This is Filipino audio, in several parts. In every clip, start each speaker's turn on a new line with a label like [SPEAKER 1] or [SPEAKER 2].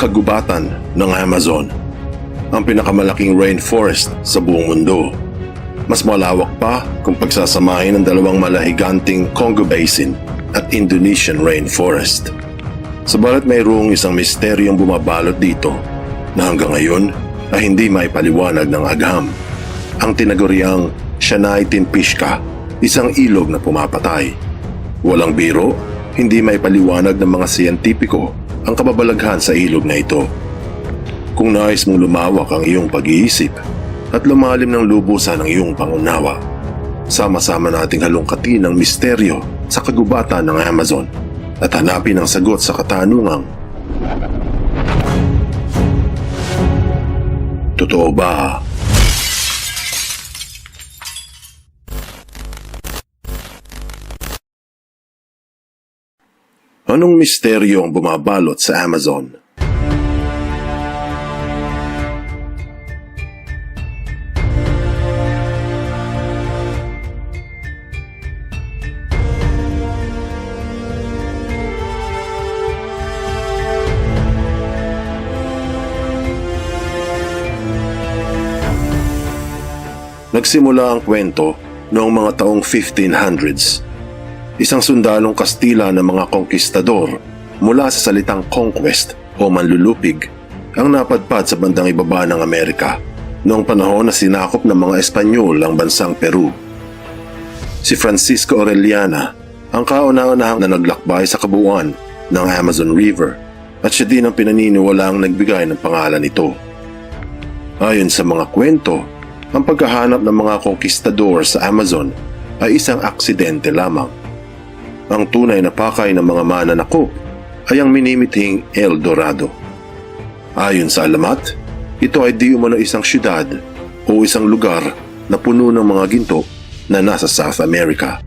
[SPEAKER 1] kagubatan ng Amazon, ang pinakamalaking rainforest sa buong mundo. Mas malawak pa kung pagsasamahin ng dalawang malahiganting Congo Basin at Indonesian rainforest. Subalit mayroong isang misteryong bumabalot dito na hanggang ngayon ay hindi maipaliwanag ng agham. Ang tinaguriang Shanay Tinpishka, isang ilog na pumapatay. Walang biro, hindi maipaliwanag ng mga siyentipiko ang kababalaghan sa ilog na ito. Kung nais mong lumawak ang iyong pag-iisip at lumalim ng lubusan ang iyong pangunawa, sama-sama nating halongkatin ang misteryo sa kagubatan ng Amazon at hanapin ang sagot sa katanungang, totoo ba? Anong misteryo ang bumabalot sa Amazon? Nagsimula ang kwento noong mga taong 1500s. Isang sundalong Kastila ng mga konkistador mula sa salitang conquest o manlulupig ang napadpad sa bandang ibaba ng Amerika noong panahon na sinakop ng mga Espanyol ang bansang Peru. Si Francisco Orellana ang kauna-unahang na naglakbay sa kabuuan ng Amazon River at siya din ang pinaniniwalaang nagbigay ng pangalan nito. Ayon sa mga kwento, ang paghahanap ng mga konkistador sa Amazon ay isang aksidente lamang. Ang tunay na pakay ng mga mananakop ay ang minimithing El Dorado. Ayon sa alamat, ito ay di umano isang syudad o isang lugar na puno ng mga ginto na nasa South America.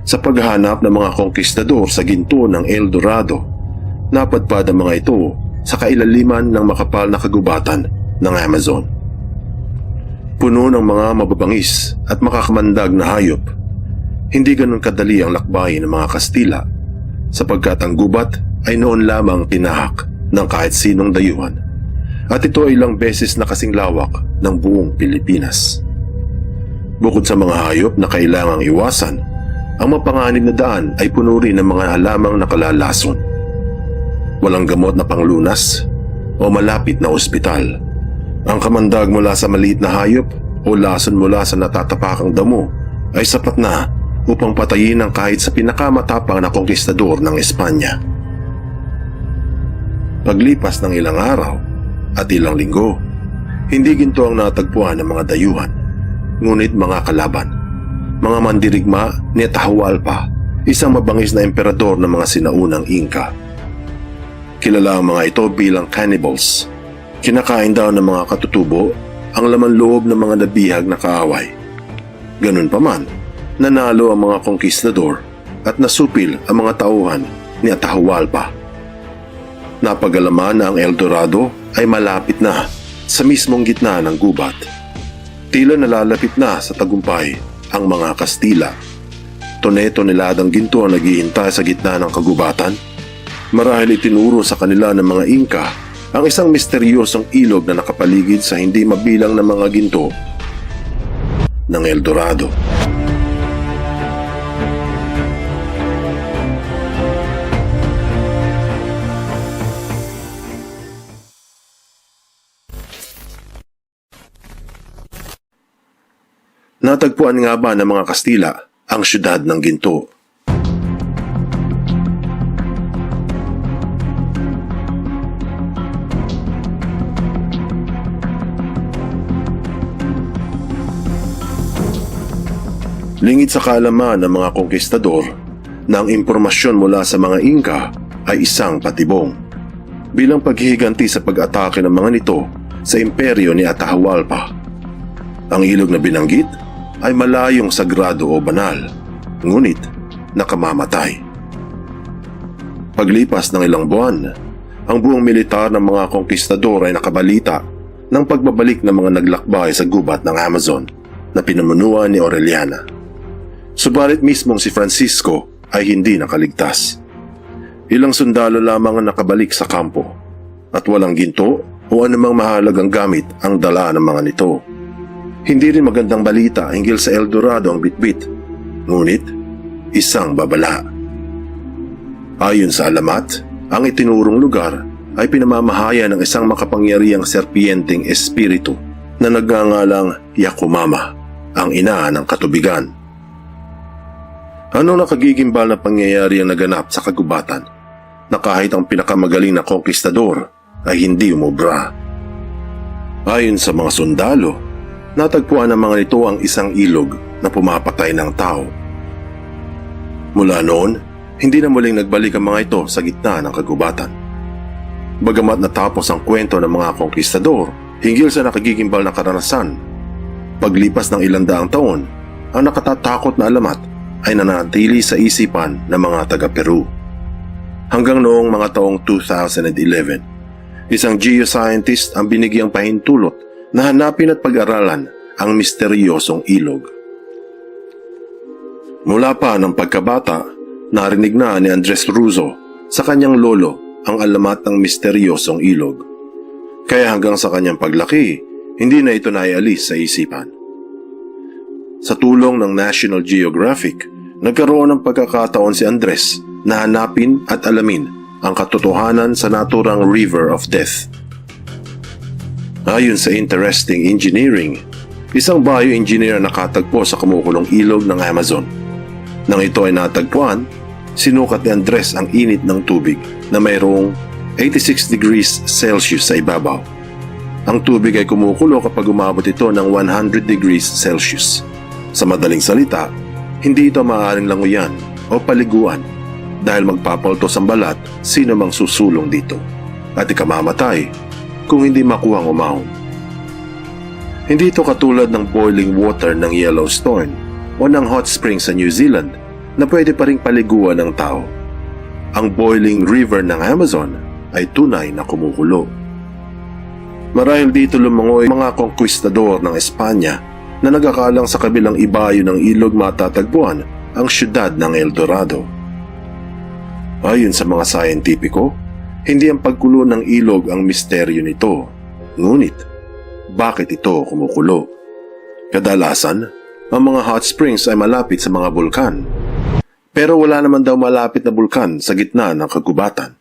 [SPEAKER 1] Sa paghahanap ng mga konkistador sa ginto ng El Dorado, napadpad ang mga ito sa kailaliman ng makapal na kagubatan ng Amazon. Puno ng mga mababangis at makakamandag na hayop, hindi ganun kadali ang lakbayin ng mga Kastila sapagkat ang gubat ay noon lamang tinahak ng kahit sinong dayuhan at ito ay ilang beses na kasing lawak ng buong Pilipinas. Bukod sa mga hayop na kailangang iwasan, ang mapanganib na daan ay puno rin ng mga halamang nakalalason. Walang gamot na panglunas o malapit na ospital. Ang kamandag mula sa maliit na hayop o lason mula sa natatapakang damo ay sapat na upang patayin ang kahit sa pinakamatapang na konkistador ng Espanya. Paglipas ng ilang araw at ilang linggo, hindi ginto ang natagpuan ng mga dayuhan, ngunit mga kalaban, mga mandirigma ni Atahualpa, isang mabangis na emperador ng mga sinaunang Inca. Kilala ang mga ito bilang cannibals. Kinakain daw ng mga katutubo ang laman loob ng mga nabihag na kaaway. Ganun pa man, nanalo ang mga konkistador at nasupil ang mga tauhan ni Atahualpa. Napag-alaman na ang El Dorado ay malapit na sa mismong gitna ng gubat. Tila nalalapit na sa tagumpay ang mga Kastila. Tone-toneladang ginto ang naghihintay sa gitna ng kagubatan. Marahil itinuro sa kanila ng mga Inca ang isang misteryosong ilog na nakapaligid sa hindi mabilang na mga ginto ng El Dorado. Natagpuan nga ba ng mga Kastila ang syudad ng ginto? Lingid sa kaalaman ng mga konkistador na ang impormasyon mula sa mga Inca ay isang patibong. Bilang paghihiganti sa pag-atake ng mga nito sa imperyo ni Atahualpa. Ang ilog na binanggit ay malayong sagrado o banal, ngunit nakamamatay. Paglipas ng ilang buwan, ang buong militar ng mga konkistador ay nakabalita ng pagbabalik ng mga naglakbay sa gubat ng Amazon na pinamunuan ni Orellana. Subalit mismong si Francisco ay hindi nakaligtas. Ilang sundalo lamang ang nakabalik sa kampo at walang ginto o anumang mahalagang gamit ang dala ng mga nito. Hindi rin magandang balita hinggil sa El Dorado ang bitbit, ngunit isang babala. Ayon sa alamat, ang itinurong lugar ay pinamamahaya ng isang makapangyarihang serpienteng espiritu na nagngangalang Yakumama, ang ina ng katubigan. Anong nakagigimbal na pangyayari ang naganap sa kagubatan na kahit ang pinakamagaling na konkistador ay hindi umubra? Ayon sa mga sundalo, natagpuan ng mga nito ang isang ilog na pumapatay ng tao. Mula noon, hindi na muling nagbalik ang mga ito sa gitna ng kagubatan. Bagamat natapos ang kwento ng mga konkistador hinggil sa nakagigimbal na karanasan, paglipas ng ilang daang taon, ang nakatatakot na alamat ay nanatili sa isipan ng mga taga-Peru. Hanggang noong mga taong 2011, isang geoscientist ang binigyang pahintulot na hanapin at pag-aralan ang misteryosong ilog. Mula pa ng pagkabata, narinig na ni Andres Ruzo sa kanyang lolo ang alamat ng misteryosong ilog. Kaya hanggang sa kanyang paglaki, hindi na ito naialis sa isipan. Sa tulong ng National Geographic, nagkaroon ng pagkakataon si Andres na hanapin at alamin ang katotohanan sa naturang River of Death. Ayon sa Interesting Engineering, isang bioengineer nakatagpo sa kumukulong ilog ng Amazon. Nang ito ay natagpuan, sinukat ni Andres ang init ng tubig na mayroong 86 degrees Celsius sa ibabaw. Ang tubig ay kumukulo kapag umabot ito ng 100 degrees Celsius. Sa madaling salita, hindi ito maaaring languyan o paliguan dahil magpapaltos ang balat sino mang susulong dito at ikamamatay kung hindi makuhang umahon. Hindi ito katulad ng boiling water ng Yellowstone o ng hot spring sa New Zealand na pwede pa ring paliguan ng tao. Ang boiling river ng Amazon ay tunay na kumukulo. Marahil dito lumangoy mga konkwistador ng Espanya na nagakalang sa kabilang ibayo ng ilog matatagpuan ang siyudad ng El Dorado. Ayon sa mga sayentipiko, hindi ang pagkulo ng ilog ang misteryo nito. Ngunit, bakit ito kumukulo? Kadalasan, ang mga hot springs ay malapit sa mga bulkan. Pero wala naman daw malapit na bulkan sa gitna ng kagubatan.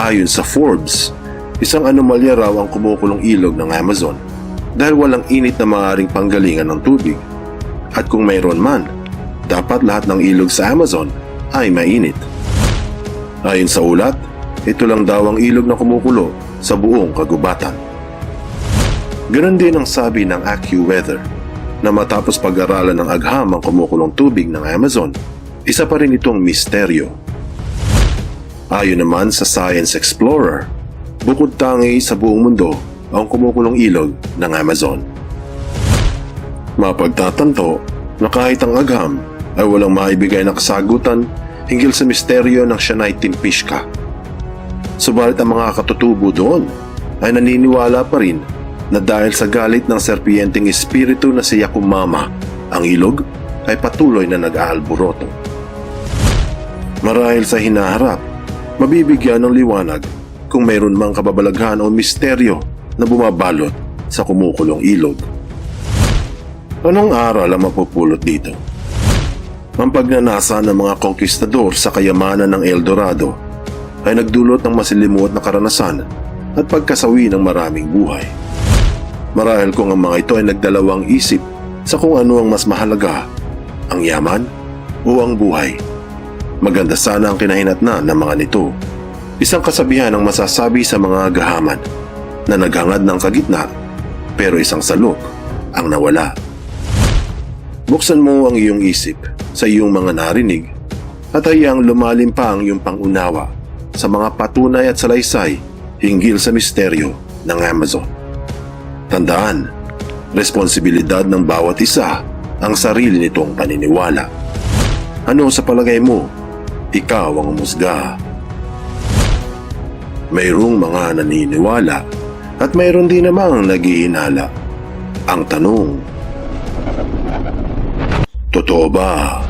[SPEAKER 1] Ayon sa Forbes, isang anomalya raw ang kumukulong ilog ng Amazon dahil walang init na maaaring panggalingan ng tubig. At kung mayroon man, dapat lahat ng ilog sa Amazon ay mainit. Ayon sa ulat, ito lang daw ang ilog na kumukulo sa buong kagubatan. Ganon din ang sabi ng AccuWeather na matapos pag-aralan ng agham ang kumukulong tubig ng Amazon, isa pa rin itong misteryo. Ayon naman sa Science Explorer, bukod tangi sa buong mundo ang kumukulong ilog ng Amazon. Mapagtatanto na kahit ang agham ay walang maibigay na kasagutan hinggil sa misteryo ng Sianay Timpishka. Subalit ang mga katutubo doon ay naniniwala pa rin na dahil sa galit ng serpienteng espiritu na si Yakumama, ang ilog ay patuloy na nag-aalburoto. Marahil sa hinaharap, mabibigyan ng liwanag kung mayroon mang kababalaghan o misteryo na bumabalot sa kumukulong ilog. Anong aral ang mapupulot dito? Ang pagnanasa ng mga konkistador sa kayamanan ng El Dorado ay nagdulot ng masilimuot na karanasan at pagkasawi ng maraming buhay. Marahil kung ang mga ito ay nagdalawang isip sa kung ano ang mas mahalaga, ang yaman o ang buhay. Maganda sana ang kinahinatnan ng mga nito. Isang kasabihan ang masasabi sa mga gahaman na naghangad ng kagitna pero isang salok ang nawala. Buksan mo ang iyong isip sa iyong mga narinig at hayaang lumalim pa ang iyong pangunawa sa mga patunay at salaysay hinggil sa misteryo ng Amazon. Tandaan, responsibilidad ng bawat isa ang sarili nitong paniniwala. Ano sa palagay mo? Ikaw ang umusga. Mayroong mga naniniwala at mayroon din namang naghihinala. Ang tanong, totoo ba